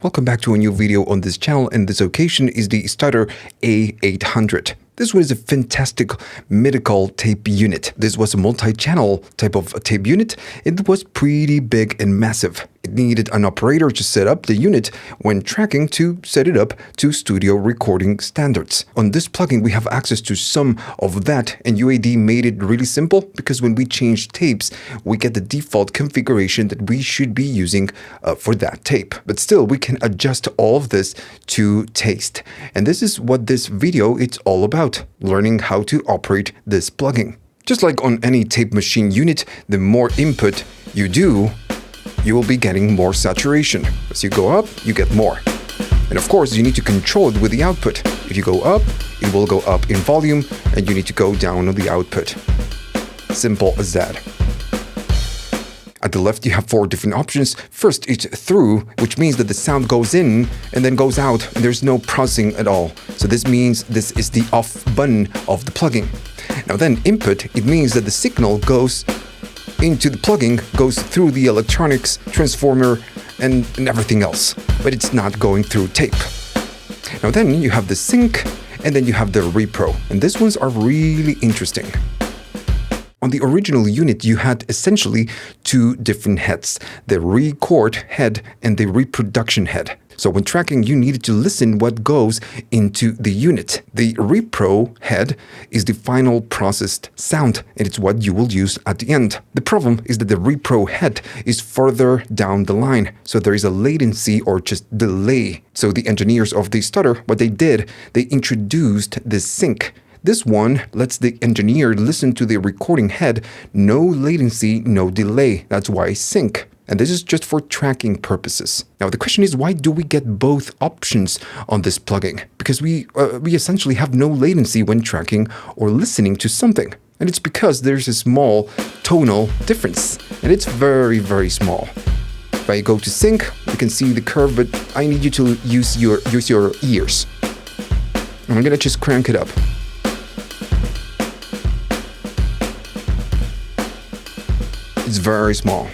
Welcome back to a new video on this channel, and this occasion is the starter A800. This was a fantastic medical tape unit. This was a multi-channel type of tape unit. It was pretty big and massive. It needed an operator to set up the unit when tracking to set it up to studio recording standards. On this plugin, we have access to some of that, and UAD made it really simple because when we change tapes, we get the default configuration that we should be using for that tape. But still, we can adjust all of this to taste. And this is what this video is all about, learning how to operate this plugin. Just like on any tape machine unit, the more input you do, you will be getting more saturation. As you go up, you get more. And of course, you need to control it with the output. If you go up, it will go up in volume, and you need to go down on the output. Simple as that. At the left, you have 4 different options. First, it's through, which means that the sound goes in and then goes out, and there's no processing at all. So this means this is the off button of the plugin. Now then, input, it means that the signal goes into the plugin, goes through the electronics, transformer, and everything else, but it's not going through tape. Now then, you have the sync, and then you have the repro, and these ones are really interesting. On the original unit, you had essentially 2 different heads, the record head and the reproduction head. So when tracking, you needed to listen what goes into the unit. The repro head is the final processed sound, and it's what you will use at the end. The problem is that the repro head is further down the line, so there is a latency or just delay. So the engineers of the starter, what they did, they introduced this sync. This one lets the engineer listen to the recording head, no latency, no delay. That's why sync. And this is just for tracking purposes. Now, the question is, why do we get both options on this plugin? Because we essentially have no latency when tracking or listening to something. And it's because there's a small tonal difference. And it's very, very small. If I go to sync, you can see the curve, but I need you to use your ears. And I'm gonna just crank it up. It's very small.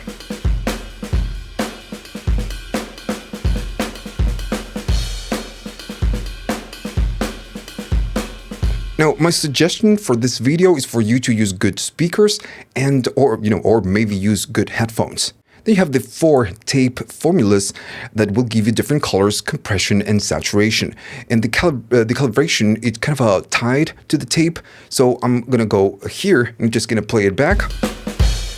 Now, my suggestion for this video is for you to use good speakers or maybe use good headphones. They have the 4 tape formulas that will give you different colors, compression, and saturation. And the calibration is kind of tied to the tape. So I'm gonna go here. I'm just gonna play it back.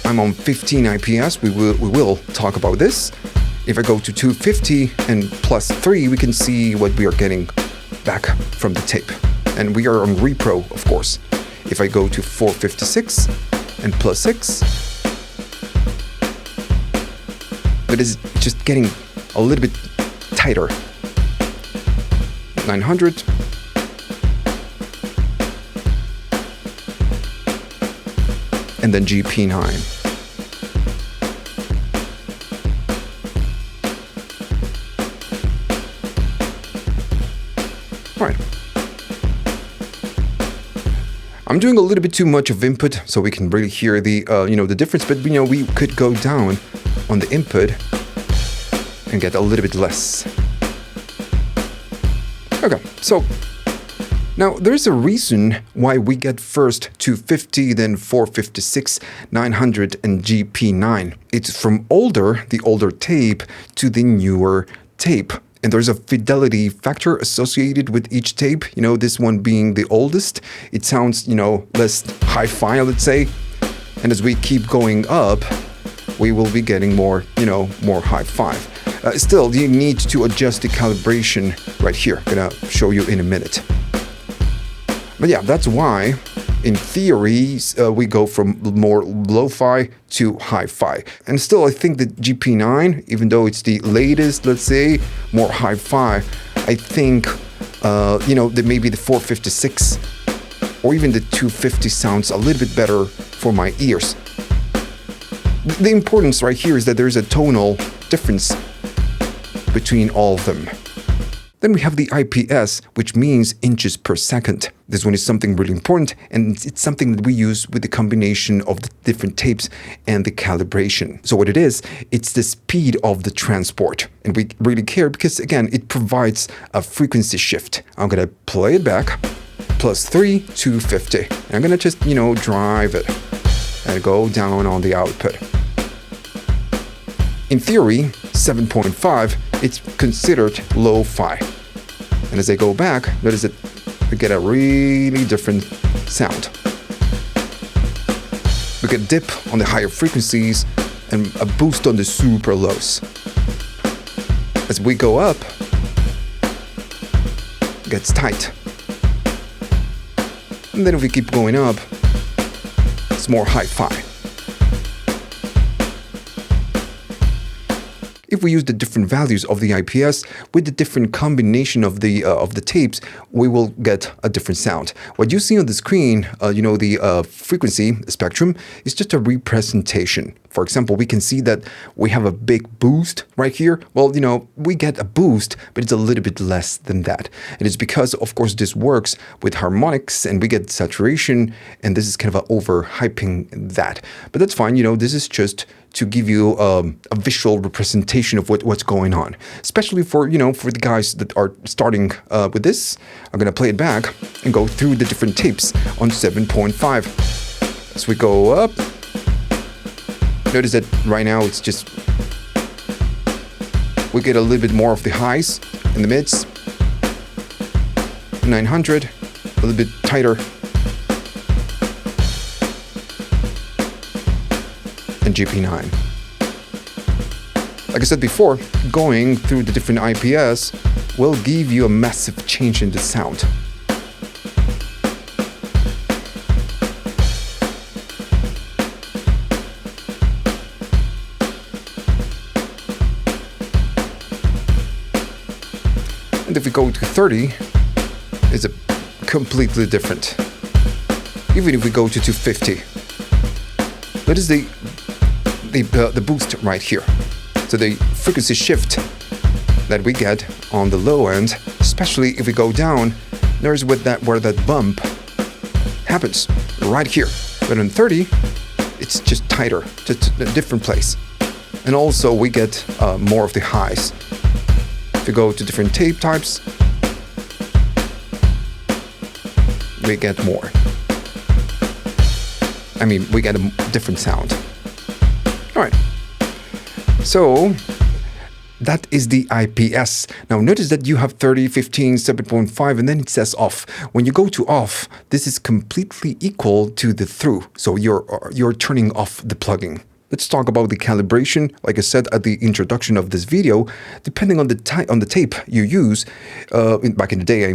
I'm on 15 IPS. We will talk about this. If I go to 250 and +3, we can see what we are getting back from the tape. And we are on repro, of course. If I go to 456 and +6, it is just getting a little bit tighter. 900. And then GP9. All right. I'm doing a little bit too much of input, so we can really hear the the difference. But we could go down on the input and get a little bit less. Okay, so now there's a reason why we get first 250, then 456, 900, and GP9. It's from the older tape to the newer tape. And there's a fidelity factor associated with each tape. This one being the oldest, it sounds, less hi-fi, let's say. And as we keep going up, we will be getting more, more hi-fi. Still, you need to adjust the calibration right here. I'm gonna show you in a minute. But yeah, that's why, in theory, we go from more lo-fi to hi-fi. And still, I think the GP9, even though it's the latest, let's say, more hi-fi, I think, that maybe the 456 or even the 250 sounds a little bit better for my ears. The importance right here is that there's a tonal difference between all of them. Then we have the IPS, which means inches per second. This one is something really important, and it's something that we use with the combination of the different tapes and the calibration. So what it is, it's the speed of the transport. And we really care because, again, it provides a frequency shift. I'm going to play it back, +3 to 50. And I'm going to just, drive it and go down on the output. In theory, 7.5, it's considered lo-fi. And as I go back, notice that we get a really different sound. We get a dip on the higher frequencies and a boost on the super lows. As we go up, it gets tight. And then if we keep going up, it's more hi-fi. If we use the different values of the IPS with the different combination of the tapes, we will get a different sound. What you see on the screen, the frequency spectrum, is just a representation. For example, we can see that we have a big boost right here. Well, we get a boost, but it's a little bit less than that. And it's because, of course, this works with harmonics and we get saturation, and this is kind of overhyping that. But that's fine, this is just to give you a visual representation of what's going on, especially for the guys that are starting with this. I'm gonna play it back and go through the different tapes on 7.5. As we go up, notice that right now it's just we get a little bit more of the highs in the mids. 900, a little bit tighter. And GP9. Like I said before, going through the different IPS will give you a massive change in the sound. And if we go to 30, it's a completely different. Even if we go to 250, what is the boost right here? So the frequency shift that we get on the low end, especially if we go down, there's where that bump happens right here. But on 30, it's just tighter, just a different place. And also we get more of the highs. If we go to different tape types, we get more. We get a different sound. All right. So that is the IPS. Now notice that you have 30, 15, 7.5, and then it says off. When you go to off, this is completely equal to the through. So you're turning off the plugin. Let's talk about the calibration. Like I said at the introduction of this video, depending on the tape you use, back in the day,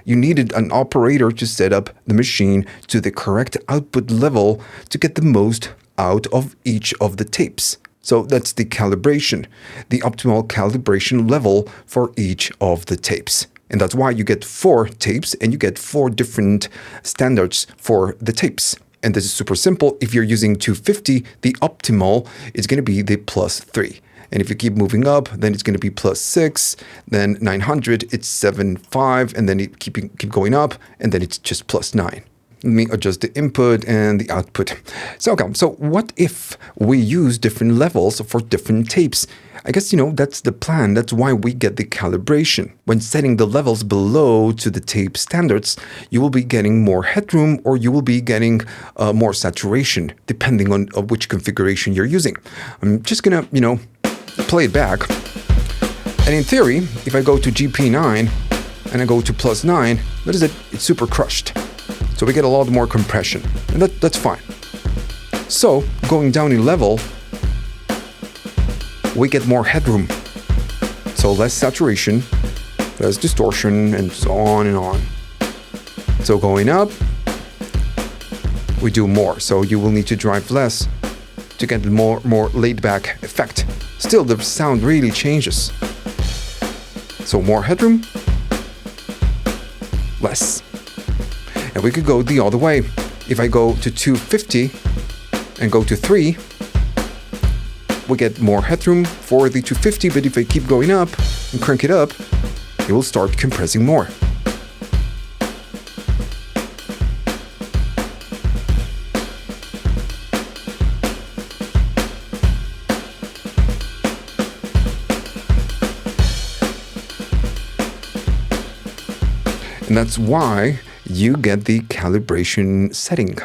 you needed an operator to set up the machine to the correct output level to get the most out of each of the tapes. So that's the calibration, the optimal calibration level for each of the tapes. And that's why you get 4 tapes and you get 4 different standards for the tapes. And this is super simple. If you're using 250, the optimal is going to be the +3. And if you keep moving up, then it's going to be +6. Then 900, it's 7.5, and then it keep going up, and then it's just +9. Let me adjust the input and the output. So what if we use different levels for different tapes? I guess, that's the plan. That's why we get the calibration. When setting the levels below to the tape standards, you will be getting more headroom or you will be getting more saturation, depending on which configuration you're using. I'm just going to, play it back. And in theory, if I go to GP9 and I go to +9, notice that it's super crushed. So we get a lot more compression, and that's fine. So going down in level, we get more headroom. So less saturation, less distortion, and so on and on. So going up, we do more. So you will need to drive less to get the more laid back effect. Still, the sound really changes. So more headroom, less. And we could go the other way. If I go to 250 and go to 3, we get more headroom for the 250, but if I keep going up and crank it up, it will start compressing more. And that's why you get the calibration setting.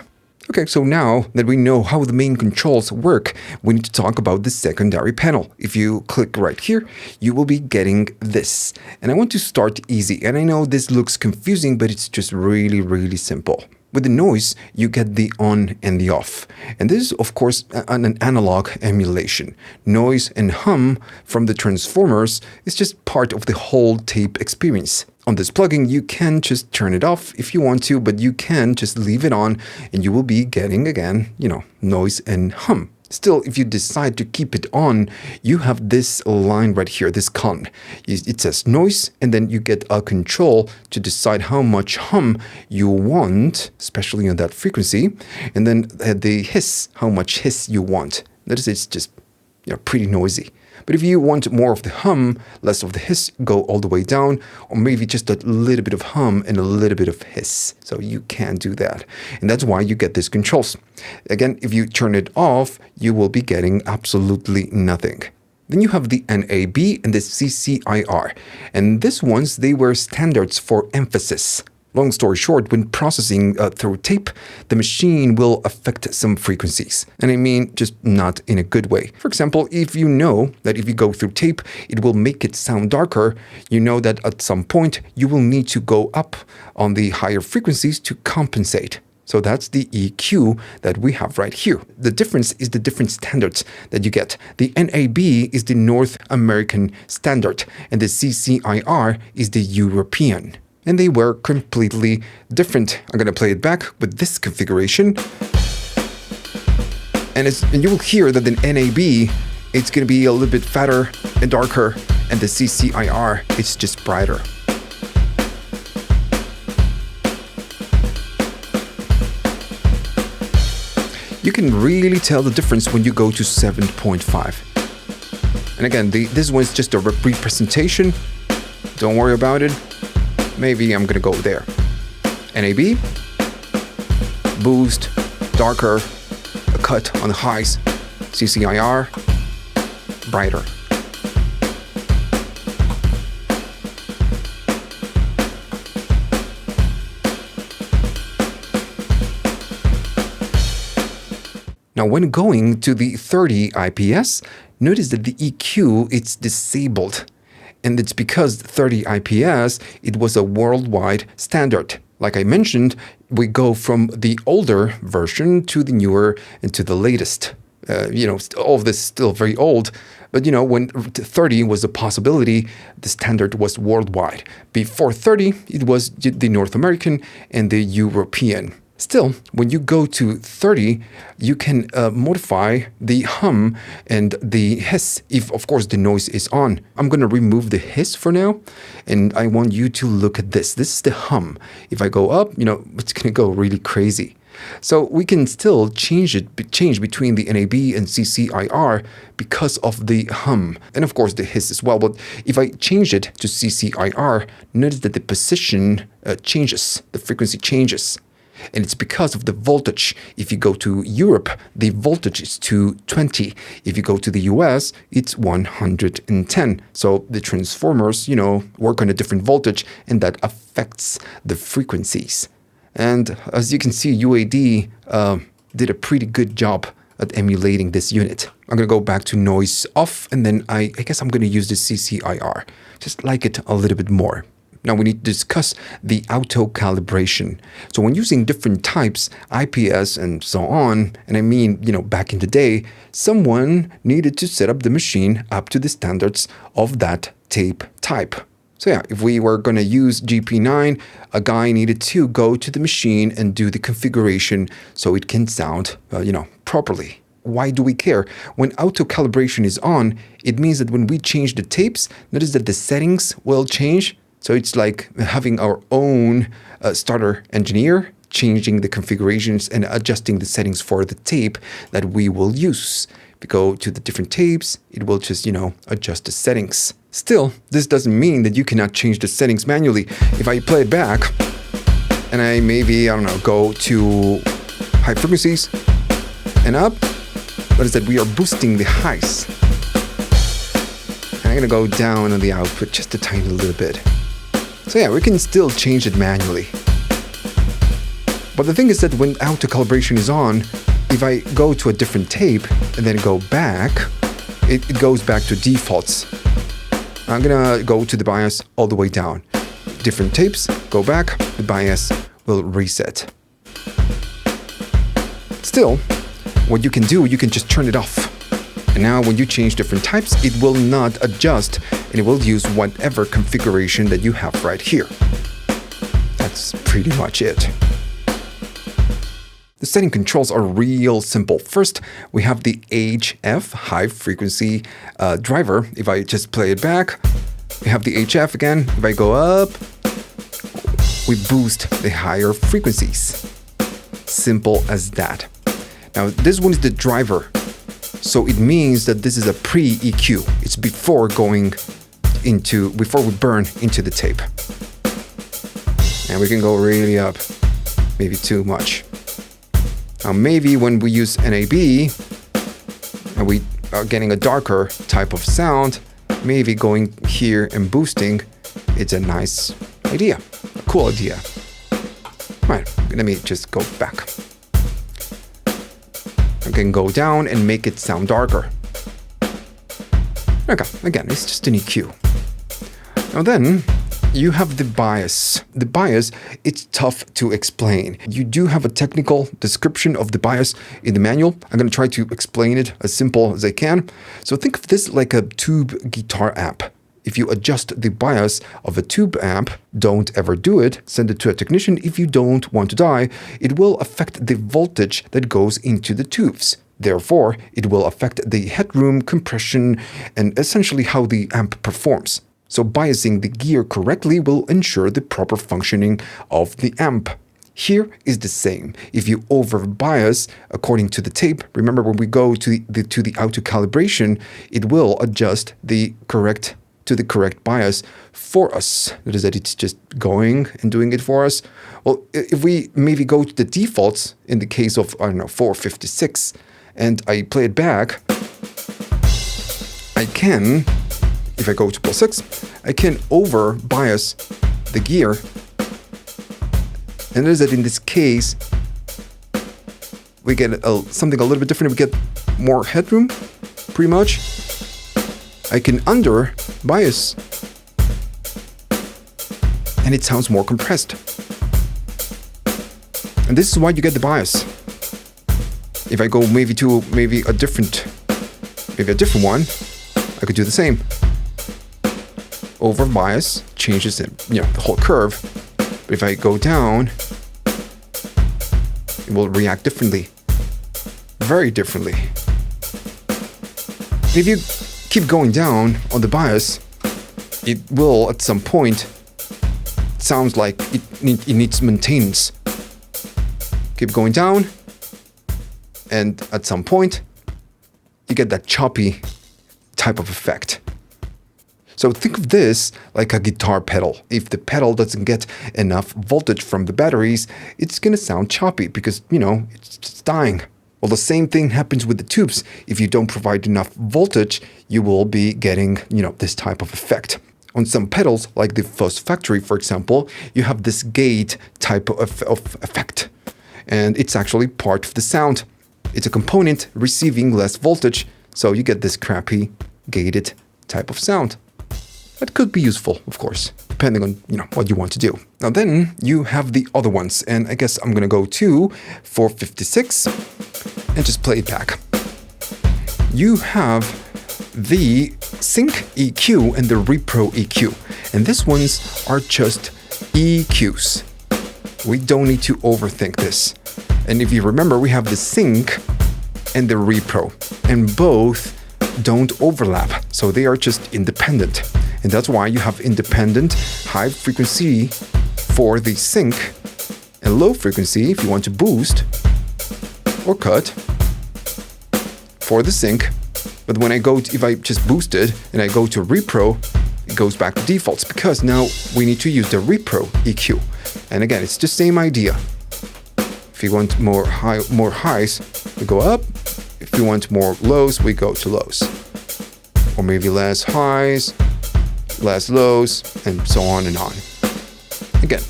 Okay, so now that we know how the main controls work, we need to talk about the secondary panel. If you click right here, you will be getting this. And I want to start easy. And I know this looks confusing, but it's just really, really simple. With the noise, you get the on and the off. And this is, of course, an analog emulation. Noise and hum from the transformers is just part of the whole tape experience. On this plugin, you can just turn it off if you want to, but you can just leave it on and you will be getting, again, noise and hum. Still, if you decide to keep it on, you have this line right here, this con. It says noise, and then you get a control to decide how much hum you want, especially on that frequency, and then the hiss, how much hiss you want. Notice it's just pretty noisy. But if you want more of the hum, less of the hiss, go all the way down, or maybe just a little bit of hum and a little bit of hiss. So you can do that. And that's why you get these controls. Again, if you turn it off, you will be getting absolutely nothing. Then you have the NAB and the CCIR. And these ones, they were standards for emphasis. Long story short, when processing through tape, the machine will affect some frequencies. And I mean, just not in a good way. For example, if you know that if you go through tape, it will make it sound darker, you know that at some point you will need to go up on the higher frequencies to compensate. So that's the EQ that we have right here. The difference is the different standards that you get. The NAB is the North American standard, and the CCIR is the European. And they were completely different. I'm going to play it back with this configuration. And you will hear that the NAB, it's going to be a little bit fatter and darker, and the CCIR, it's just brighter. You can really tell the difference when you go to 7.5. And again, this one is just a representation. Don't worry about it. Maybe I'm gonna go there. NAB, boost, darker, a cut on the highs, CCIR, brighter. Now, when going to the 30 IPS, notice that the EQ, it's disabled. And it's because 30 IPS, it was a worldwide standard. Like I mentioned, we go from the older version to the newer and to the latest. All of this is still very old. But, when 30 was a possibility, the standard was worldwide. Before 30, it was the North American and the European. Still, when you go to 30, you can modify the hum and the hiss if, of course, the noise is on. I'm going to remove the hiss for now, and I want you to look at this. This is the hum. If I go up, it's going to go really crazy. So we can still change between the NAB and CCIR because of the hum and, of course, the hiss as well. But if I change it to CCIR, notice that the position changes, the frequency changes. And it's because of the voltage. If you go to Europe, the voltage is 220. If you go to the US, it's 110. So the transformers, work on a different voltage, and that affects the frequencies. And as you can see, UAD did a pretty good job at emulating this unit. I'm going to go back to noise off, and then I guess I'm going to use the CCIR. Just like it a little bit more. Now we need to discuss the auto calibration. So when using different types, IPS and so on, and I mean, back in the day, someone needed to set up the machine up to the standards of that tape type. So yeah, if we were going to use GP9, a guy needed to go to the machine and do the configuration so it can sound, properly. Why do we care? When auto calibration is on, it means that when we change the tapes, notice that the settings will change. So it's like having our own starter engineer changing the configurations and adjusting the settings for the tape that we will use. If you go to the different tapes, it will just, adjust the settings. Still, this doesn't mean that you cannot change the settings manually. If I play it back and I maybe, go to high frequencies and up, what is that? We are boosting the highs. And I'm gonna go down on the output just a tiny little bit. So yeah, we can still change it manually. But the thing is that when auto calibration is on, if I go to a different tape and then go back, it goes back to defaults. I'm gonna go to the bias all the way down. Different tapes, go back, the bias will reset. Still, what you can do, you can just turn it off. And now when you change different types, it will not adjust and it will use whatever configuration that you have right here. That's pretty much it. The setting controls are real simple. First, we have the HF, high frequency driver. If I just play it back, we have the HF again. If I go up, we boost the higher frequencies. Simple as that. Now, this one is the driver. So it means that this is a pre-EQ. It's before we burn into the tape. And we can go really up, maybe too much. Now maybe when we use NAB and we are getting a darker type of sound, maybe going here and boosting, it's a nice idea, a cool idea. Right, let me just go back. I can go down and make it sound darker. Okay, again, it's just an EQ. Now then, you have the bias. The bias, it's tough to explain. You do have a technical description of the bias in the manual. I'm going to try to explain it as simple as I can. So think of this like a tube guitar amp. If you adjust the bias of a tube amp, don't ever do it. Send it to a technician if you don't want to die. It will affect the voltage that goes into the tubes. Therefore, it will affect the headroom, compression, and essentially how the amp performs. So biasing the gear correctly will ensure the proper functioning of the amp. Here is the same. If you over-bias according to the tape, remember when we go to the auto calibration, it will adjust the correct bias for us. That is that it's just going and doing it for us. Well, if we maybe go to the defaults in the case of, 456, and I play it back, I can, if I go to +6, I can over-bias the gear. And it is that in this case, we get something a little bit different. We get more headroom, pretty much. I can under-bias, and it sounds more compressed. And this is why you get the bias. If I go maybe to a different one, I could do the same. Over-bias changes it, the whole curve. But if I go down, it will react differently, very differently. If you keep going down on the bias, it will at some point, it sounds like it needs maintenance. Keep going down, and at some point, you get that choppy type of effect. So think of this like a guitar pedal. If the pedal doesn't get enough voltage from the batteries, it's going to sound choppy because, it's just dying. Well, the same thing happens with the tubes. If you don't provide enough voltage, you will be getting, this type of effect. On some pedals, like the Fuzz Factory, for example, you have this gate type of effect. And it's actually part of the sound. It's a component receiving less voltage, so you get this crappy gated type of sound. That could be useful, of course, depending on, what you want to do. Now then, you have the other ones, and I guess I'm gonna go to 456 and just play it back. You have the Sync EQ and the Repro EQ, and these ones are just EQs. We don't need to overthink this. And if you remember, we have the Sync and the Repro, and both don't overlap, so they are just independent. And that's why you have independent high frequency for the sync and low frequency if you want to boost or cut for the sync. But when I go to, if I just boost it and I go to repro, it goes back to defaults because now we need to use the repro EQ. And again, it's the same idea. If you want more highs, we go up. If you want more lows, we go to lows. Or maybe less highs, less lows, and so on and on. Again,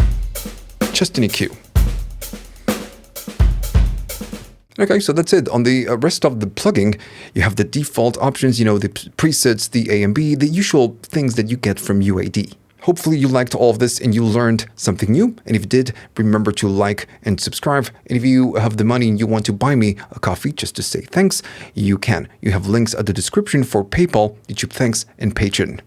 just an EQ. Okay, so that's it. On the rest of the plugin, you have the default options, the presets, the A and B, the usual things that you get from UAD. Hopefully you liked all of this and you learned something new. And if you did, remember to like and subscribe. And if you have the money and you want to buy me a coffee just to say thanks, you can. You have links at the description for PayPal, YouTube Thanks, and Patreon.